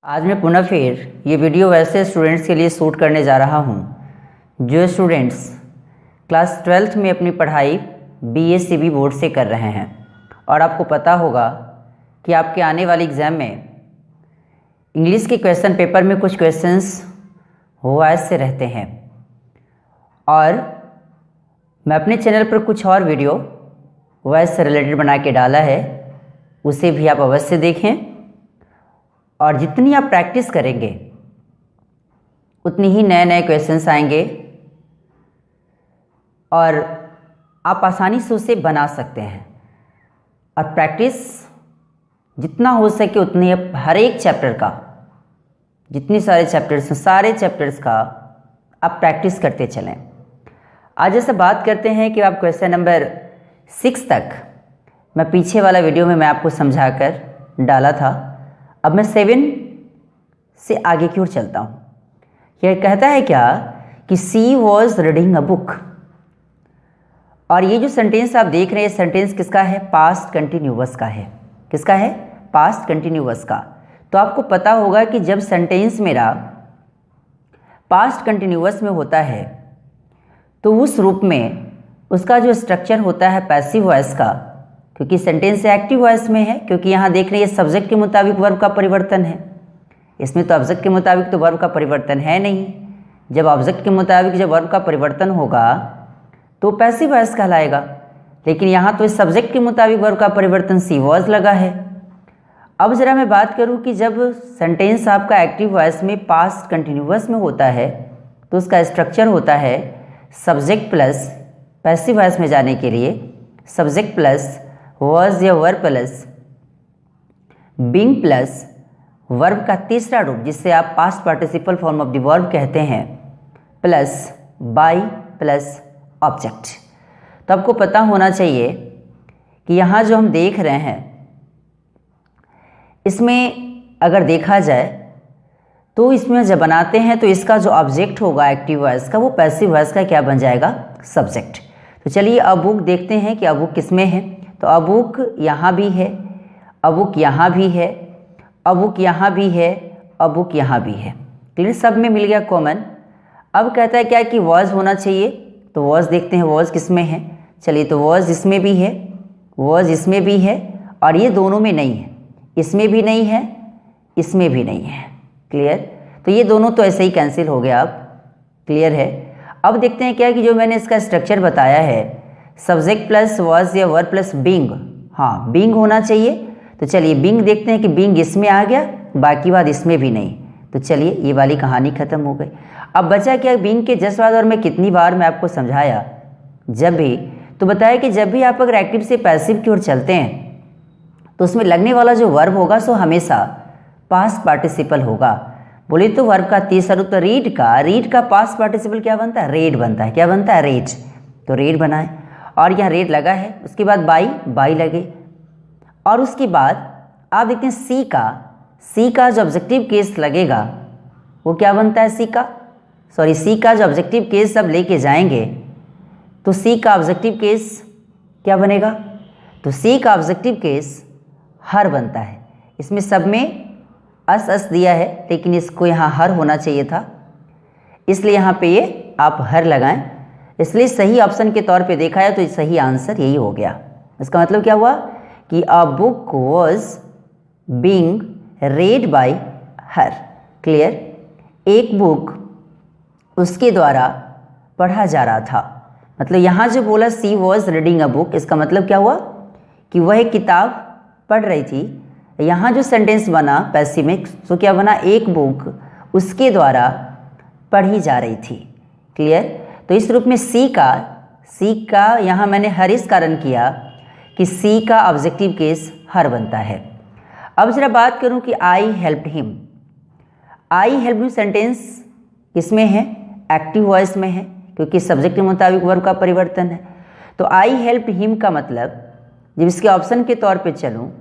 आज मैं पुनः फिर ये वीडियो वैसे स्टूडेंट्स के लिए शूट करने जा रहा हूँ जो स्टूडेंट्स क्लास 12th में अपनी पढ़ाई BSCB बोर्ड से कर रहे हैं। और आपको पता होगा कि आपके आने वाले एग्ज़ाम में इंग्लिश के क्वेश्चन पेपर में कुछ क्वेश्चंस वॉइस से रहते हैं और मैं अपने चैनल पर कुछ और वीडियो वॉइस से रिलेटेड बना के डाला है, उसे भी आप अवश्य देखें। और जितनी आप प्रैक्टिस करेंगे उतनी ही नए नए क्वेश्चंस आएंगे और आप आसानी से उसे बना सकते हैं। और प्रैक्टिस जितना हो सके उतनी आप हर एक चैप्टर का, जितनी सारे चैप्टर्स हैं सारे चैप्टर्स का आप प्रैक्टिस करते चलें। आज ऐसे बात करते हैं कि आप क्वेश्चन नंबर 6 तक मैं पीछे वाला वीडियो में मैं आपको समझाकर डाला था। अब मैं 7 से आगे की ओर चलता हूँ। यह कहता है क्या कि सी वॉज रीडिंग अ बुक। और ये जो सेंटेंस आप देख रहे हैं, सेंटेंस किसका है? पास्ट कंटिन्यूअस का है। किसका है? पास्ट कंटिन्यूअस का। तो आपको पता होगा कि जब सेंटेंस मेरा पास्ट कंटिन्यूअस में होता है तो उस रूप में उसका जो स्ट्रक्चर होता है पैसिव वॉइस का, क्योंकि सेंटेंस एक्टिव वॉइस में है, क्योंकि यहाँ देख रहे हैं ये सब्जेक्ट के मुताबिक वर्ब का परिवर्तन है। इसमें तो ऑब्जेक्ट के मुताबिक तो वर्ब का परिवर्तन है नहीं। जब ऑब्जेक्ट के मुताबिक जब वर्ब का परिवर्तन होगा तो पैसिव वॉइस कहलाएगा, लेकिन यहाँ तो इस सब्जेक्ट के मुताबिक वर्ब का परिवर्तन सी वॉज लगा है। अब ज़रा मैं बात करूँ कि जब सेंटेंस आपका एक्टिव वॉइस में पास्ट कंटिन्यूअस में होता है तो उसका स्ट्रक्चर होता है सब्जेक्ट प्लस पैसिव वॉइस में जाने के लिए सब्जेक्ट प्लस वॉज या verb plus being plus verb का तीसरा रूप जिससे आप past participle form of the verb कहते हैं प्लस बाय प्लस ऑब्जेक्ट। तो आपको पता होना चाहिए कि यहाँ जो हम देख रहे हैं इसमें अगर देखा जाए तो इसमें जब बनाते हैं तो इसका जो ऑब्जेक्ट होगा एक्टिव वॉइस का वो पैसिव वॉइस का क्या बन जाएगा? सब्जेक्ट। तो चलिए अब बुक देखते हैं कि अब बुक किस में है। तो अब बुक यहाँ भी है, अब बुक यहाँ भी है, अब बुक यहाँ भी है, अब बुक यहाँ भी है। क्लियर? सब में मिल गया कॉमन। अब कहता है क्या कि वॉज होना चाहिए, तो वॉज देखते हैं वॉज किस में है। चलिए तो वॉज इसमें भी है, वॉज इसमें भी है और ये दोनों में नहीं है। इसमें भी नहीं है, इसमें भी नहीं है। क्लियर? तो ये दोनों तो ऐसे ही कैंसिल हो गया। अब क्लियर है? अब देखते हैं क्या कि जो मैंने इसका स्ट्रक्चर बताया है सब्जेक्ट प्लस वॉज या वर्ब प्लस बीइंग, हाँ बीइंग होना चाहिए। तो चलिए बीइंग देखते हैं कि बीइंग इसमें आ गया, बाकी बात इसमें भी नहीं। तो चलिए ये वाली कहानी खत्म हो गई। अब बचा क्या? बीइंग के जस्ट बाद और मैं कितनी बार मैं आपको समझाया जब भी, तो बताया कि जब भी आप अगर एक्टिव से पैसिव की ओर चलते हैं तो उसमें लगने वाला जो वर्ब होगा सो हमेशा पास्ट पार्टिसिपल होगा। बोले तो वर्ब का तीसरा रूप तो रीड का पास्ट पार्टिसिपल क्या बनता है? रेड बनता है। क्या बनता है? रेड। तो रेड बना है और यहाँ रेड लगा है। उसके बाद बाई लगे और उसके बाद आप देखते हैं सी का जो ऑब्जेक्टिव केस लगेगा वो क्या बनता है? सी का जो ऑब्जेक्टिव केस सब लेके जाएंगे तो सी का ऑब्जेक्टिव केस क्या बनेगा? तो सी का ऑब्जेक्टिव केस हर बनता है। इसमें सब में अस दिया है लेकिन इसको यहाँ हर होना चाहिए था, इसलिए यहाँ पे ये आप हर लगाएं। इसलिए सही ऑप्शन के तौर पे देखा है तो सही आंसर यही हो गया। इसका मतलब क्या हुआ कि a book was being red bye her. Clear? एक बुक उसके द्वारा पढ़ा जा रहा था। मतलब यहाँ जो बोला सी वॉज रीडिंग अ बुक, इसका मतलब क्या हुआ कि वह किताब पढ़ रही थी। यहाँ जो सेंटेंस बना पैसिव में तो क्या बना? एक बुक उसके द्वारा पढ़ी जा रही थी। क्लियर? तो इस रूप में सी का यहाँ मैंने हर इस कारण किया कि सी का ऑब्जेक्टिव केस हर बनता है। अब जरा बात करूँ कि आई हेल्प्ड हिम सेंटेंस किसमें है? एक्टिव वॉइस में है, क्योंकि सब्जेक्ट के मुताबिक वर्ब का परिवर्तन है। तो आई हेल्प्ड हिम का मतलब जब इसके ऑप्शन के तौर पे चलूँ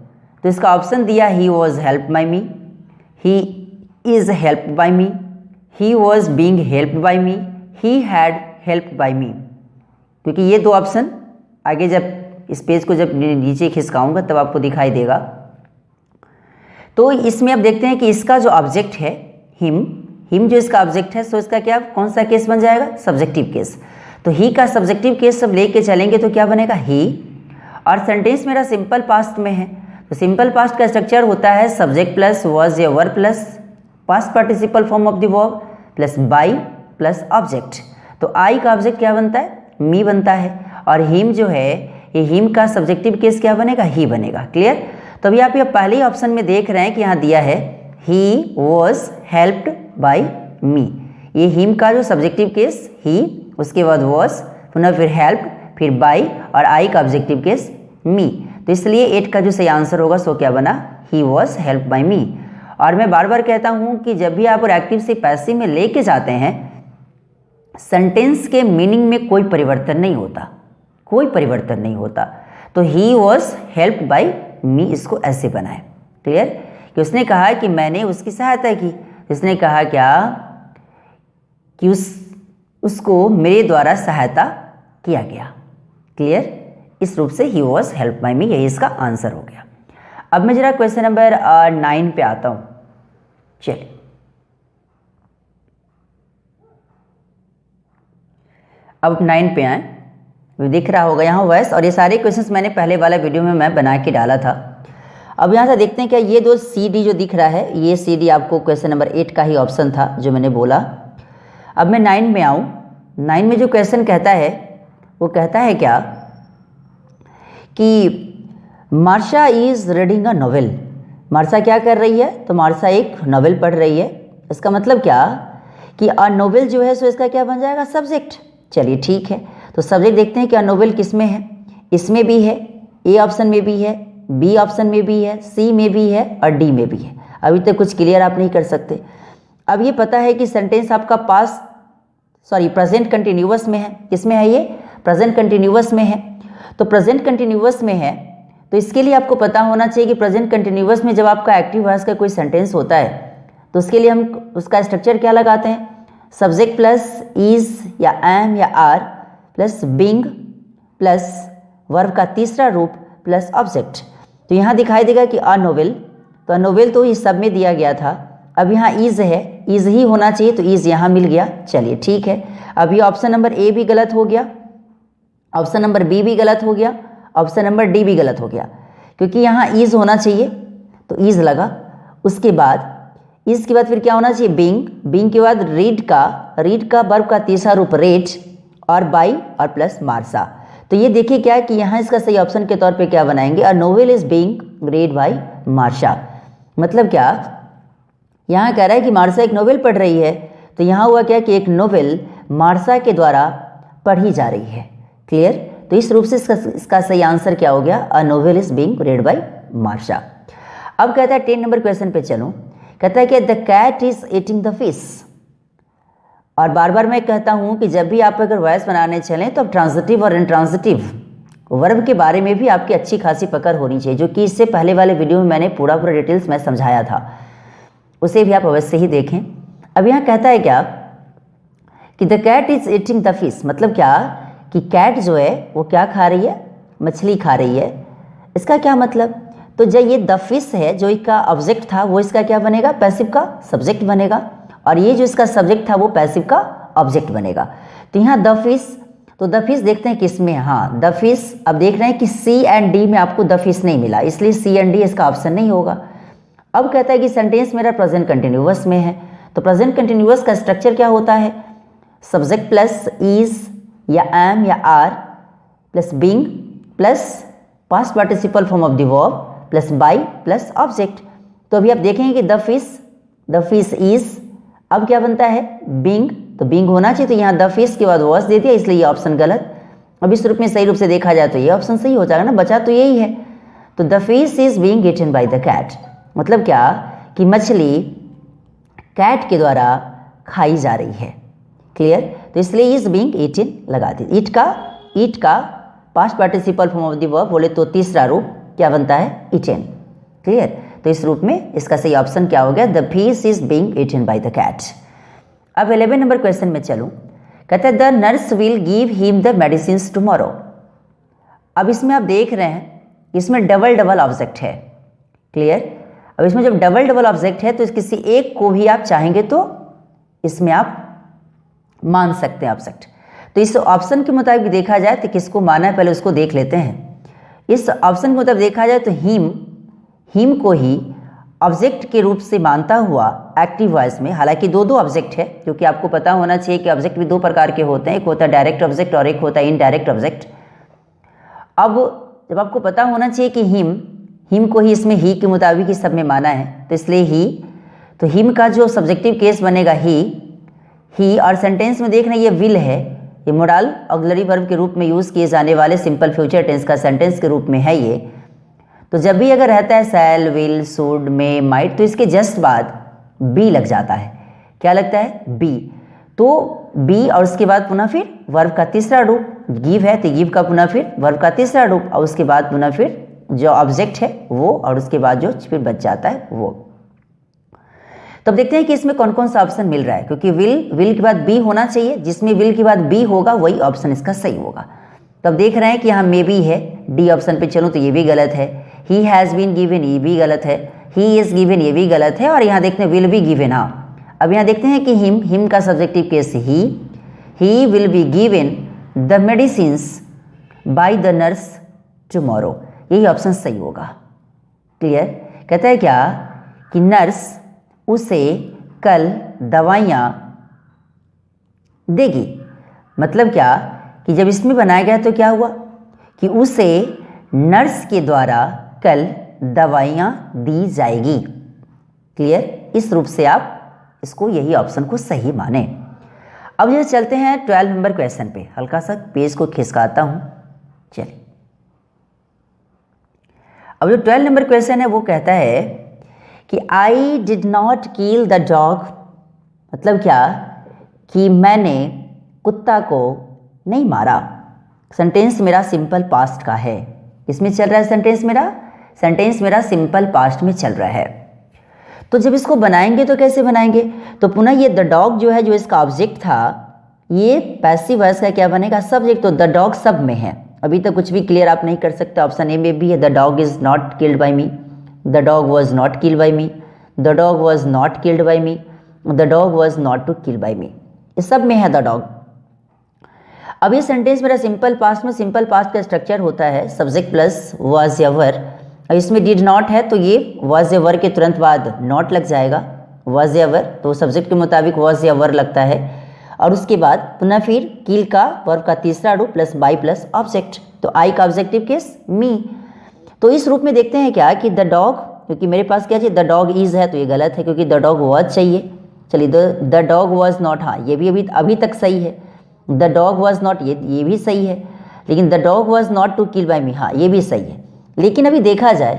तो इसका ऑप्शन दिया he was helped by me, he is helped by me, he was being helped by me, he had helped by me. क्योंकि ये दो ऑप्शन आगे जब इस पेज को जब नीचे खिसकाऊंगा तब आपको दिखाई देगा। तो इसमें अब देखते हैं कि इसका जो ऑब्जेक्ट है हिम जो इसका ऑब्जेक्ट है, सो इसका क्या कौन सा केस बन जाएगा, सब्जेक्टिव केस। तो ही का सब्जेक्टिव केस सब लेके चलेंगे तो क्या बनेगा, ही। और सेंटेंस मेरा सिंपल पास्ट में है, तो सिंपल पास्ट का स्ट्रक्चर होता है सब्जेक्ट प्लस वाज या वर plus past participle form of the verb plus by plus object. तो आई का ऑब्जेक्ट क्या बनता है, मी बनता है, और हिम जो है ये हिम का सब्जेक्टिव केस क्या बनेगा, ही बनेगा। क्लियर। तो अभी आप ये पहले ही ऑप्शन में देख रहे हैं कि यहाँ दिया है ही वॉज हेल्प्ड बाई मी। ये हिम का जो सब्जेक्टिव केस ही, उसके बाद वॉज, पुनः फिर हेल्प्ड, फिर बाई, और आई का ऑब्जेक्टिव केस मी। तो इसलिए 8 का जो सही आंसर होगा सो क्या बना, ही वॉज हेल्प्ड बाई मी। और मैं बार बार कहता हूँ कि जब भी आप एक्टिव से पैसिव में लेके जाते हैं, सेंटेंस के मीनिंग में कोई परिवर्तन नहीं होता, कोई परिवर्तन नहीं होता। तो ही वॉज हेल्प्ड बाई मी, इसको ऐसे बनाए। क्लियर, कि उसने कहा कि मैंने उसकी सहायता की, उसने कहा क्या कि उसको मेरे द्वारा सहायता किया गया। क्लियर, इस रूप से ही वॉज हेल्प बाय मी, यही इसका आंसर हो गया। अब मैं जरा क्वेश्चन नंबर 9 पे आता हूं। चलिए, अब 9 पे आए, दिख रहा होगा यहाँ वॉइस, और ये सारे क्वेश्चंस मैंने पहले वाला वीडियो में मैं बना के डाला था। अब यहाँ से देखते हैं क्या ये दो सी डी जो दिख रहा है, ये सी डी आपको क्वेश्चन नंबर 8 का ही ऑप्शन था जो मैंने बोला। अब मैं 9 में आऊँ। 9 में जो क्वेश्चन कहता है वो कहता है क्या कि मार्शा इज़ रीडिंग अ नॉवेल। मार्शा क्या कर रही है, तो मार्शा एक नॉवेल पढ़ रही है। इसका मतलब क्या कि अ नॉवेल जो है सो इसका क्या बन जाएगा, सब्जेक्ट। चलिए ठीक है, तो सब्जेक्ट देखते हैं कि अ नॉवेल किस में है। इसमें भी है, ए ऑप्शन में भी है, बी ऑप्शन में भी है, सी में भी है और डी में भी है। अभी तक कुछ क्लियर आप नहीं कर सकते। अब ये पता है कि सेंटेंस आपका प्रेजेंट कंटिन्यूअस में है। किसमें है ये, प्रेजेंट कंटिन्यूअस में है। तो प्रेजेंट कंटिन्यूअस में है तो इसके लिए आपको पता होना चाहिए कि प्रेजेंट कंटिन्यूअस में जब आपका एक्टिव वॉइस का कोई सेंटेंस होता है तो उसके लिए हम उसका स्ट्रक्चर क्या लगाते हैं, सब्जेक्ट प्लस इज या एम या are plus being plus verb का तीसरा रूप प्लस ऑब्जेक्ट। तो यहाँ दिखाई देगा कि अ नोवेल, तो अ नोवेल तो इस सब में दिया गया था। अब यहाँ इज है, इज ही होना चाहिए, तो इज यहाँ मिल गया। चलिए ठीक है, अभी ऑप्शन नंबर ए भी गलत हो गया, ऑप्शन नंबर बी भी गलत हो गया, ऑप्शन नंबर डी भी गलत हो गया, क्योंकि यहाँ इज होना चाहिए तो इज लगा। उसके बाद इज के बाद फिर क्या होना चाहिए, बीइंग, बीइंग के बाद रीड का वर्ब का तीसरा रूप रेड और बाई और प्लस मार्शा। तो ये देखिए क्या है कि यहाँ इसका सही ऑप्शन के तौर पे क्या बनाएंगे, a novel is being read by Marsha. मतलब क्या, यहाँ कह रहा है कि मार्शा एक नोवेल पढ़ रही है, तो यहाँ हुआ क्या कि एक नोवेल मार्शा के द्वारा पढ़ी जा रही है। क्लियर, तो इस रूप से इसका सही आंसर क्या हो गया, a novel is being read by Marsha. अब कहता है 10 नंबर क्वेश्चन पे चलो। कहता है कि the cat is eating the fish. और बार बार मैं कहता हूं कि जब भी आप अगर वॉइस बनाने चलें तो अब ट्रांजिटिव और इंट्रांजिटिव वर्ब के बारे में भी आपकी अच्छी खासी पकड़ होनी चाहिए, जो कि इससे पहले वाले वीडियो में मैंने पूरा डिटेल्स में समझाया था, उसे भी आप अवश्य ही देखें। अब यहाँ कहता है क्या कि the cat is eating the fish. मतलब क्या कि कैट जो है वो क्या खा रही है, मछली खा रही है। इसका क्या मतलब, तो जब ये द फिश है जो इसका ऑब्जेक्ट था वो इसका क्या बनेगा, पैसिव का सब्जेक्ट बनेगा, और ये जो इसका सब्जेक्ट था वो पैसिव का ऑब्जेक्ट बनेगा। तो यहाँ द फिश, तो द फिश देखते हैं किस में है, हाँ द फिश। अब देख रहे हैं कि सी एंड डी में आपको द फिश नहीं मिला, इसलिए सी एंड डी इसका ऑप्शन नहीं होगा। अब कहता है कि सेंटेंस मेरा प्रेजेंट कंटिन्यूअस में है, तो प्रेजेंट कंटिन्यूअस का स्ट्रक्चर क्या होता है, सब्जेक्ट प्लस इज या एम या are plus being plus past participle form of the verb plus by plus object. तो अभी आप देखेंगे कि द फिश इज, अब क्या बनता है, बीइंग, तो बीइंग होना चाहिए, तो यहाँ द फिश के बाद वॉज दे दिया, इसलिए ये ऑप्शन गलत। अब इस रूप में सही रूप से देखा जाए तो ये ऑप्शन सही हो जाएगा ना, बचा तो यही है। तो the fish is being eaten by the cat. मतलब क्या कि मछली कैट के द्वारा खाई जा रही है। क्लियर, तो इसलिए इज बीइंग ईटन लगा दी। ईट का past participle form of the verb बोले तो तीसरा रूप क्या बनता है, ईटन। क्लियर, तो इस रूप में इसका सही ऑप्शन क्या हो गया, the fish is being eaten by the cat. अब 11 नंबर क्वेश्चन में चलूं। कहता है the nurse will give him the medicine tomorrow. अब इसमें आप देख रहे हैं इसमें डबल ऑब्जेक्ट है। क्लियर, अब अब इसमें जब डबल डबल ऑब्जेक्ट है तो किसी एक को भी आप चाहेंगे तो इसमें आप मान सकते हैं ऑब्जेक्ट। तो इस ऑप्शन के मुताबिक देखा जाए तो किसको माना है, पहले उसको देख लेते हैं। इस ऑप्शन के मुताबिक देखा जाए तो हिम को ही ऑब्जेक्ट के रूप से मानता हुआ एक्टिव वॉइस में, हालांकि दो ऑब्जेक्ट है, क्योंकि आपको पता होना चाहिए कि ऑब्जेक्ट भी दो प्रकार के होते हैं, एक होता है डायरेक्ट ऑब्जेक्ट और एक होता है इनडायरेक्ट ऑब्जेक्ट। अब जब आपको पता होना चाहिए कि हिम को ही इसमें ही के मुताबिक ही सब में माना है, तो इसलिए ही, तो हिम का जो सब्जेक्टिव केस बनेगा ही, और सेंटेंस में देख रहे हैं ये विल है, ये मोडाल ऑक्सिलरी वर्ब के रूप में यूज़ किए जाने वाले सिंपल फ्यूचर टेंस का सेंटेंस के रूप में है ये। तो जब भी अगर रहता है शैल, विल, शुड, मे, माइट, तो इसके जस्ट बाद बी लग जाता है। क्या लगता है? बी। तो बी और उसके बाद पुनः फिर वर्ब का तीसरा रूप, गिव है तो गिव का पुनः फिर वर्ब का तीसरा रूप, और उसके बाद पुनः फिर जो ऑब्जेक्ट है वो, और उसके बाद जो फिर बच जाता है वो। तो अब देखते हैं कि इसमें कौन कौन सा ऑप्शन मिल रहा है, क्योंकि विल के बाद बी होना चाहिए, जिसमें विल के बाद बी होगा वही ऑप्शन इसका सही होगा। तो अब देख रहे हैं कि यहाँ मे बी है, डी ऑप्शन पे चलूँ तो ये भी गलत है, ही हैज़ बीन गिवन ये भी गलत है, ही इज़ गिवन ये भी गलत है, और यहाँ देखते हैं विल बी गिवन। हाँ, अब यहाँ देखते हैं कि हिम का subjective case he will be given the medicines by the nurse tomorrow, यही ऑप्शन सही होगा। क्लियर? कहता है क्या कि नर्स उसे कल दवाइयाँ देगी। मतलब क्या कि जब इसमें बनाया गया तो क्या हुआ कि उसे नर्स के द्वारा कल दवाइयाँ दी जाएगी। क्लियर? इस रूप से आप इसको, यही ऑप्शन को सही माने। अब ये चलते हैं 12 नंबर क्वेश्चन पे, हल्का सा पेज को खिसकाता हूँ। चलिए, अब जो 12 नंबर क्वेश्चन है वो कहता है कि I did not kill the dog, मतलब क्या कि मैंने कुत्ता को नहीं मारा। सेंटेंस मेरा सिंपल पास्ट का है। इसमें चल रहा है सेंटेंस मेरा सिंपल पास्ट में चल रहा है। तो जब इसको बनाएंगे तो कैसे बनाएंगे, तो पुनः ये द डॉग जो है, जो इसका ऑब्जेक्ट था, ये पैसिव वॉइस का क्या बनेगा? सब्जेक्ट। तो द डॉग सब में है, अभी तक कुछ भी क्लियर आप नहीं कर सकते। ऑप्शन ए में भी है, the dog is not killed by me, the dog was not killed by me, the dog was not killed by me, the dog was not to kill by me, ये सब में है the dog. अब ये sentence मेरा simple past में, simple past का structure होता है सब्जेक्ट प्लस वॉज या वर। अब इसमें डिड नॉट है तो ये वॉज या वर के तुरंत बाद नॉट लग जाएगा, वॉज या वर, तो सब्जेक्ट के मुताबिक वॉज या वर लगता है, और उसके बाद पुनः फिर किल का वर्ब का तीसरा रूप प्लस बाई प्लस ऑब्जेक्ट। तो आई का ऑब्जेक्टिव केस मी। तो इस रूप में देखते हैं क्या कि द डॉग, क्योंकि मेरे पास क्या चाहिए, द डॉग इज है तो ये गलत है, क्योंकि द डॉग वॉज चाहिए। चलिए, द डॉग वॉज नॉट, हाँ ये भी अभी तक सही है। द डॉग वॉज नॉट, ये भी सही है, लेकिन the dog was not to kill by me, हाँ ये भी सही है। लेकिन अभी देखा जाए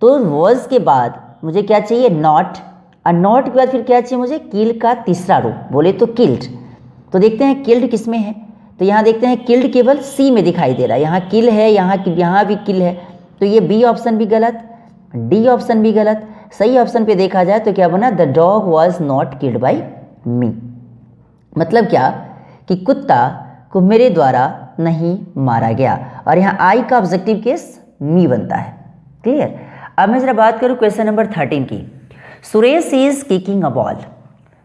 तो वॉज के बाद मुझे क्या चाहिए, नॉट, और नॉट के बाद फिर क्या चाहिए मुझे, किल का तीसरा रूप, बोले तो किल्ड। तो देखते हैं किल्ड किस में है, तो यहाँ देखते हैं किल्ड केवल सी में दिखाई दे रहा है, यहाँ किल है, यहाँ भी किल है, तो ये बी ऑप्शन भी गलत, डी ऑप्शन भी गलत। सही ऑप्शन पे देखा जाए तो क्या बना, the dog was not killed by me. मतलब क्या कि कुत्ता को मेरे द्वारा नहीं मारा गया, और यहाँ आई का ऑब्जेक्टिव केस मी बनता है। क्लियर? अब मैं जरा बात करूँ क्वेश्चन नंबर 13 की। Suresh is kicking a ball,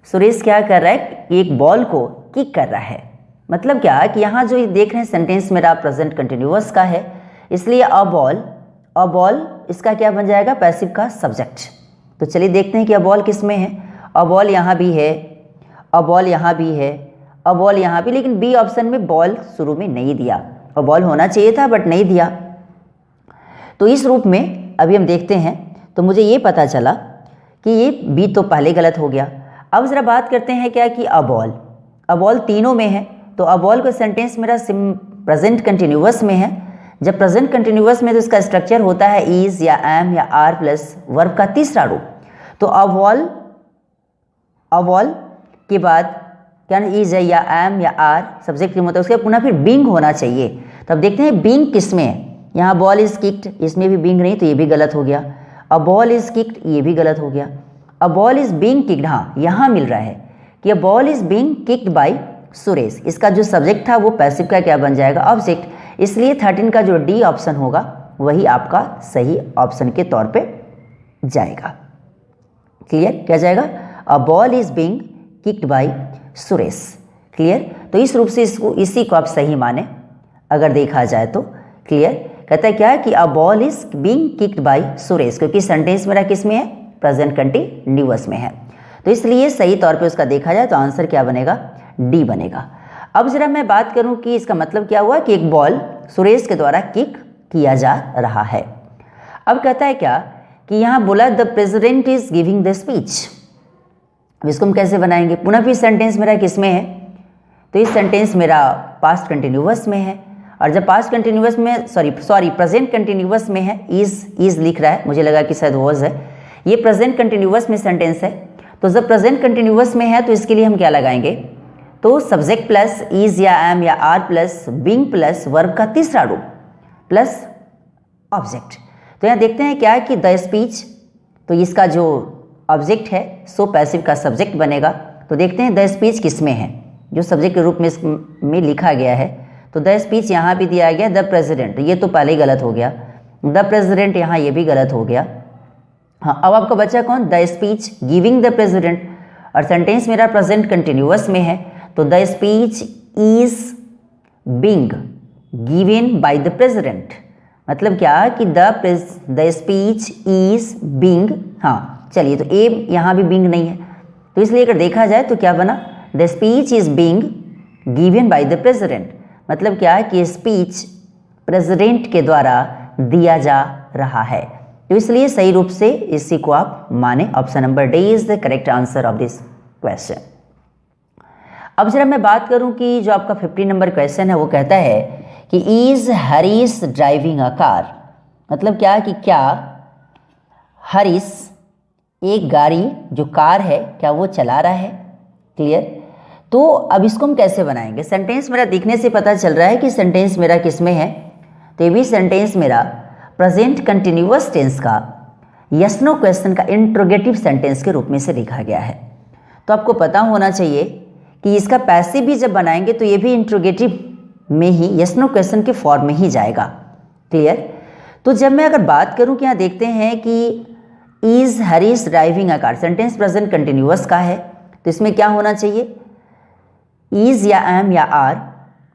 Suresh क्या कर रहा है, एक बॉल को किक कर रहा है। मतलब क्या कि यहाँ जो देख रहे हैं सेंटेंस मेरा प्रेजेंट कंटिन्यूअस का है, इसलिए अ बॉल इसका क्या बन जाएगा, पैसिव का सब्जेक्ट। तो चलिए देखते हैं कि अ बॉल किस में है। अ बॉल यहाँ भी है, अ बॉल यहाँ भी है, अ बॉल यहाँ भी, लेकिन बी ऑप्शन में बॉल शुरू में नहीं दिया, और बॉल होना चाहिए था बट नहीं दिया। तो इस रूप में अभी हम देखते हैं, तो मुझे ये पता चला कि ये बी तो पहले गलत हो गया। अब ज़रा बात करते हैं क्या कि अ बॉल तीनों में है, तो अ बॉल का सेंटेंस मेरा प्रेजेंट कंटिन्यूअस में है। जब प्रेजेंट कंटिन्यूअस में तो इसका स्ट्रक्चर होता है इज या एम या आर प्लस वर्ब का तीसरा रूप। तो अ बॉल के बाद क्या इज है या एम या आर सब्जेक्ट के मतलब, उसके पुनः फिर बीइंग होना चाहिए। तो अब देखते हैं बीइंग किस में है। यहाँ बॉल इज किक्ड, इसमें भी बीइंग नहीं, तो ये भी गलत हो गया। अ बॉल इज किक्ड, ये भी गलत हो गया। A ball is being kicked, हाँ यहाँ मिल रहा है कि a ball is being kicked bye Suresh. इसका जो सब्जेक्ट था वो पैसिव का क्या बन जाएगा, ऑब्जेक्ट। इसलिए 13 का जो डी ऑप्शन होगा वही आपका सही ऑप्शन के तौर पे जाएगा। क्लियर, क्या जाएगा, a ball is being kicked bye Suresh. Clear, तो इस रूप से इसी को आप सही माने अगर देखा जाए तो। क्लियर, कहता है क्या है कि a ball is being kicked bye Suresh, क्योंकि सेंटेंस मेरा किस में है, प्रेजेंट कंटिन्यूअस में है, तो इसलिए सही तौर पे उसका देखा जाए तो आंसर क्या बनेगा, डी बनेगा। अब जरा मैं बात करूं कि इसका मतलब क्या हुआ कि एक बॉल सुरेश के द्वारा किक किया जा रहा है। अब कहता है क्या कि यहां बोला the president is giving the speech. अब इसको हम कैसे बनाएंगे, पुनः भी सेंटेंस मेरा किस में है, तो इस सेंटेंस मेरा पास्ट कंटिन्यूअस में है, और जब पास्ट कंटिन्यूअस में सॉरी प्रेजेंट कंटिन्यूअस में है, इज लिख रहा है, मुझे लगा कि शायद वॉज है, ये प्रेजेंट कंटिन्यूअस में सेंटेंस है, तो जब प्रेजेंट कंटिन्यूअस में है तो इसके लिए हम क्या लगाएंगे, तो सब्जेक्ट प्लस इज या एम या are plus being plus verb का तीसरा रूप प्लस ऑब्जेक्ट। तो यहाँ देखते हैं क्या है कि द स्पीच, तो इसका जो ऑब्जेक्ट है सो पैसिव का सब्जेक्ट बनेगा, तो देखते हैं द स्पीच किस में है, जो सब्जेक्ट के रूप में लिखा गया है, तो द स्पीच यहाँ भी दिया गया द प्रेसिडेंट, ये तो पहले ही गलत हो गया, द प्रेसिडेंट यहाँ ये भी गलत हो गया। हाँ, अब आपका बचा कौन, the speech giving the president, और सेंटेंस मेरा प्रेजेंट कंटिन्यूअस में है, तो the speech is being given by the president, मतलब क्या कि द स्पीच इज बीइंग, हाँ चलिए, तो ए यहाँ भी बीइंग नहीं है, तो इसलिए अगर देखा जाए तो क्या बना, the speech is being given by the president, मतलब क्या है कि स्पीच प्रेसिडेंट के द्वारा दिया जा रहा है, तो इसलिए सही रूप से इसी को आप माने, option number D is the correct answer of this question. अब जरा मैं बात करूं कि जो आपका 15 नंबर क्वेश्चन है वो कहता है कि is Harish driving a car, मतलब क्या कि क्या हरीश एक गाड़ी जो कार है क्या वो चला रहा है। क्लियर, तो अब इसको हम कैसे बनाएंगे, सेंटेंस मेरा दिखने से पता चल रहा है कि सेंटेंस मेरा किस में है, तो ये भी सेंटेंस मेरा प्रेजेंट कंटिन्यूअस टेंस का यस नो क्वेश्चन का इंट्रोगेटिव सेंटेंस के रूप में से लिखा गया है, तो आपको पता होना चाहिए कि इसका पैसिव भी जब बनाएंगे तो ये भी इंट्रोगेटिव में ही यस नो क्वेश्चन के फॉर्म में ही जाएगा। क्लियर, तो जब मैं अगर बात करूं कि यहाँ देखते हैं कि is Harish driving a car, sentence present continuous का है, तो इसमें क्या होना चाहिए, इज या एम या are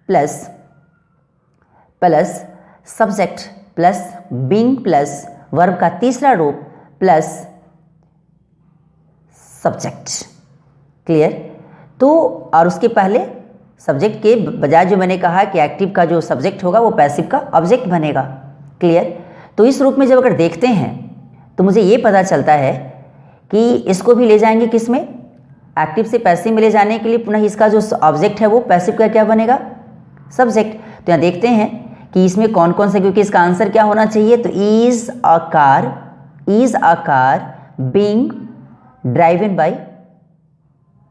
plus subject plus being plus verb का तीसरा रूप प्लस सब्जेक्ट। क्लियर, तो और उसके पहले सब्जेक्ट के बजाय जो मैंने कहा कि एक्टिव का जो सब्जेक्ट होगा वो पैसिव का ऑब्जेक्ट बनेगा। क्लियर, तो इस रूप में जब अगर देखते हैं तो मुझे ये पता चलता है कि इसको भी ले जाएंगे किस में, एक्टिव से पैसिव में ले जाने के लिए पुनः इसका जो ऑब्जेक्ट है वो पैसिव का क्या बनेगा, सब्जेक्ट। तो यहाँ देखते हैं कि इसमें कौन कौन से, क्योंकि इसका आंसर क्या होना चाहिए, तो is a car being driven by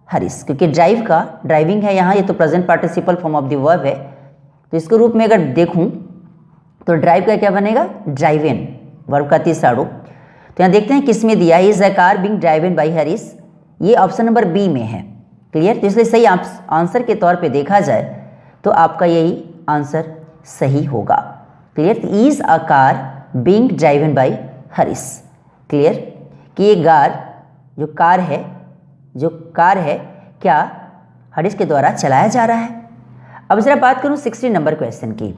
Harish, क्योंकि ड्राइविंग है यहाँ, ये तो present participle form of the verb है, तो इसके रूप में अगर देखूं तो ड्राइव का क्या बनेगा, ड्राइवन, वर्ब का तीसरा रूप। तो यहाँ देखते हैं किस में दिया, is a car being driven by Harish, ये ऑप्शन नंबर बी में है। क्लियर, तो इसलिए सही आंसर के तौर पे देखा जाए तो आपका यही आंसर सही होगा। Clear, is a car being driven by Harish. Clear, कि ये जो कार है क्या हरीश के द्वारा चलाया जा रहा है। अब जरा बात करूं 16 नंबर क्वेश्चन की।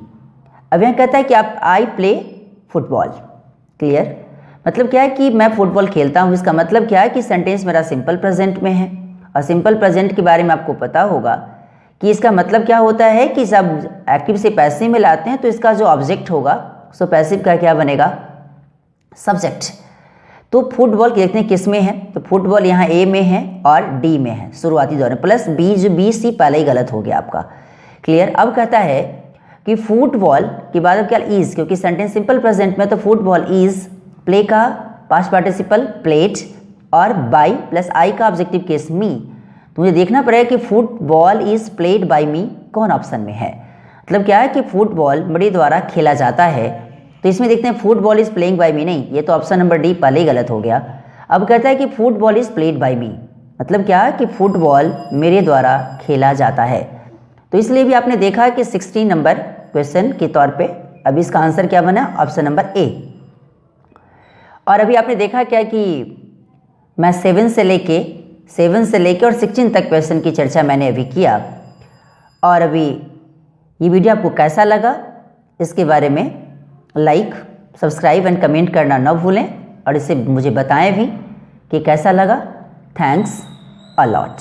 अब यहाँ कहता है कि आप आई प्ले फुटबॉल। क्लियर, मतलब क्या है कि मैं फुटबॉल खेलता हूँ, इसका मतलब क्या है कि सेंटेंस मेरा सिंपल प्रेजेंट में है, और सिंपल प्रेजेंट के बारे में आपको पता होगा कि इसका मतलब क्या होता है कि जब एक्टिव से पैसिव में लाते हैं तो इसका जो ऑब्जेक्ट होगा सो पैसिव का क्या बनेगा, सब्जेक्ट। तो फुटबॉल देखते हैं किस में है, तो फुटबॉल यहाँ ए में है और डी में है शुरुआती दौर में, प्लस बी, जो बी सी पहले ही गलत हो गया आपका। क्लियर, अब कहता है कि फुटबॉल के बाद अब क्या इज, क्योंकि सेंटेंस सिंपल प्रेजेंट में, तो फुटबॉल इज प्ले का पास्ट पार्टिसिपल प्लेड और बाई प्लस आई का ऑब्जेक्टिव केस मी, तो मुझे देखना पड़ेगा कि फुटबॉल इज प्लेड बाई मी कौन ऑप्शन में है। मतलब क्या है कि फुटबॉल मेरे द्वारा खेला जाता है, तो इसमें देखते हैं फुटबॉल इज प्लेइंग बाई मी, नहीं, ये तो ऑप्शन नंबर डी पहले ही गलत हो गया। अब कहता है कि फुटबॉल इज प्लेड बाई मी, मतलब क्या है कि फुटबॉल मेरे द्वारा खेला जाता है। तो इसलिए भी आपने देखा कि 16 नंबर क्वेश्चन के तौर पे अब इसका आंसर क्या बना, ऑप्शन नंबर ए। और अभी आपने देखा क्या कि मैं 7 से लेके और 16 तक क्वेश्चन की चर्चा मैंने अभी किया। और अभी ये वीडियो आपको कैसा लगा इसके बारे में लाइक, सब्सक्राइब एंड कमेंट करना न भूलें, और इसे मुझे बताएं भी कि कैसा लगा। Thanks a lot.